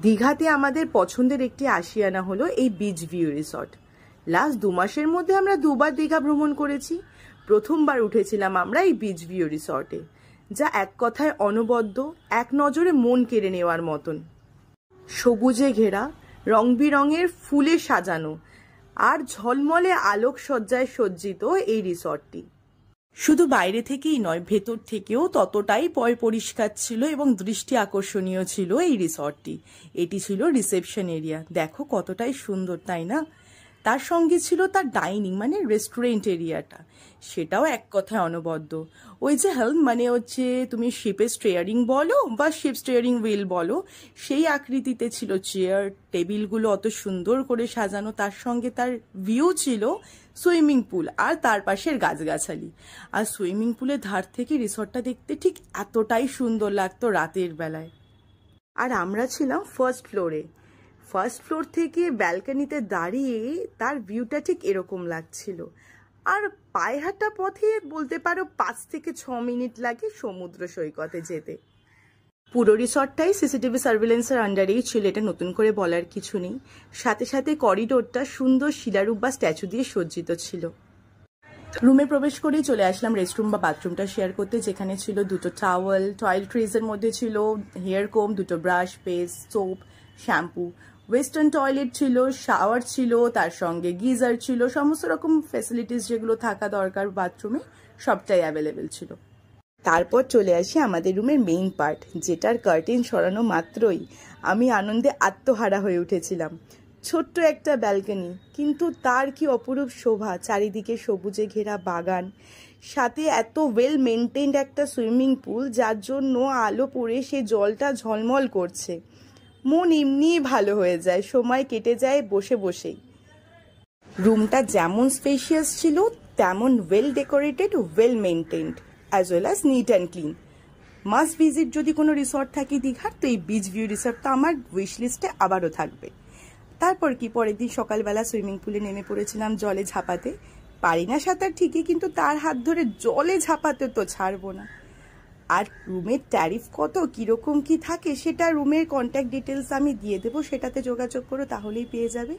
দীঘাতে আমাদের পছন্দের একটি আশিয়ানা হলো এই বিচ ভিউ রিসর্ট। লাস্ট 2 মাসের মধ্যে আমরা 2বার দীঘা ভ্রমণ করেছি। প্রথমবার উঠেছিলাম আমরা এই বিচ ভিউ রিসর্টে, যা এক কথায় অনবদ্য, এক নজরে মন কেড়ে নেওয়ার মতন। সবুজে ঘেরা, রং বেরঙের ফুলে সাজানো আর ঝলমলে আলোকসজ্জায় সজ্জিত এই রিসর্টটি। শুধু বাইরে থেকেই নয়, ভেতর থেকেও ততটাই পরিষ্কার ছিল এবং দৃষ্টি আকর্ষণীয় ছিল এই রিসর্টটি। এটি ছিল রিসেপশন এরিয়া। দেখো কতটাই সুন্দর, তাই না? তার সঙ্গে ছিল তার ডাইনিং মানে রেস্টুরেন্ট এরিয়াটা, সেটাও এক কথায় অনবদ্য। ওই যে হেল্ম মানে হচ্ছে তুমি শিপের স্টিয়ারিং বলো বা শিপ স্টিয়ারিং হুইল বলো, সেই আকৃতিতে ছিল চেয়ার, টেবিলগুলো অত সুন্দর করে সাজানো। তার সঙ্গে তার ভিউ ছিল সুইমিং পুল আর তার পাশের গাছগাছালি। আর সুইমিং পুলের ধার থেকে রিসর্টটা দেখতে ঠিক এতটাই সুন্দর লাগতো রাতের বেলায়। আর আমরা ছিলাম ফার্স্ট ফ্লোরে। ফার্স্ট ফ্লোর থেকে ব্যালকনিতে দাঁড়িয়ে তার ভিউটা ঠিক এরকম লাগছিল। আর পায়ে হাঁটা পথে বলতে পারো 5 থেকে 6 মিনিট লাগে সমুদ্র সৈকতে যেতে। পুরো রিসর্টটাই সিসিটিভি সার্ভিলেন্সের আন্ডারেই ছিল, এটা নতুন করে বলার কিছু নেই। সাথে সাথে করিডোরটা সুন্দর শিলারূপ বা স্ট্যাচু দিয়ে সজ্জিত ছিল। রুমে প্রবেশ করেই চলে আসলাম রেস্টরুম বা বাথরুমটা শেয়ার করতে, যেখানে ছিল 2টো টাওয়েল, টয়লেট্রিজের মধ্যে ছিল হেয়ার কোম, 2টো brush, paste, soap, shampoo. Western toilet ছিল, শাওয়ার ছিল, তার সঙ্গে গিজার ছিল, সমস্ত রকম ফ্যাসিলিটিস যেগুলো থাকা দরকার বাথরুমে সবটাই অ্যাভেলেবেল ছিল। তারপর চলে আসি আমাদের রুমের মেইন পার্ট, যেটার কার্টেন সরানো মাত্রই আমি আনন্দে আত্মহারা হয়ে উঠেছিলাম। ছোট্ট একটা ব্যালকনি, কিন্তু তার কি অপরূপ শোভা। চারিদিকে সবুজে ঘেরা বাগান, সাথে এত ওয়েল মেনটেন্ড একটা সুইমিং পুল, যার জন্য আলো পড়ে সে জলটা ঝলমল করছে। মন এমনিই ভালো হয়ে যায়, সময় কেটে যায় বসে বসেই। রুমটা যেমন স্পেশিয়াস ছিল তেমন well decorated, well maintained, as well as neat and clean. Must visit যদি কোনো রিসর্ট থাকে দীঘার, তো এই বিচ ভিউ রিসর্টটা আমার উইশ লিস্টে আবারও থাকবে। তারপর কি, পরের দিন সকালবেলা সুইমিং পুলে নেমে পড়েছিলাম জলে ঝাঁপাতে। পারি না সাঁতার ঠিকই, কিন্তু তার হাত ধরে জলে ঝাঁপাতে তো ছাড়বো না। আর রুমের ট্যারিফ কত, কীরকম কি থাকে, সেটা রুমের কন্ট্যাক্ট ডিটেলস আমি দিয়ে দেবো, সেটাতে যোগাযোগ করো, তাহলেই পেয়ে যাবে।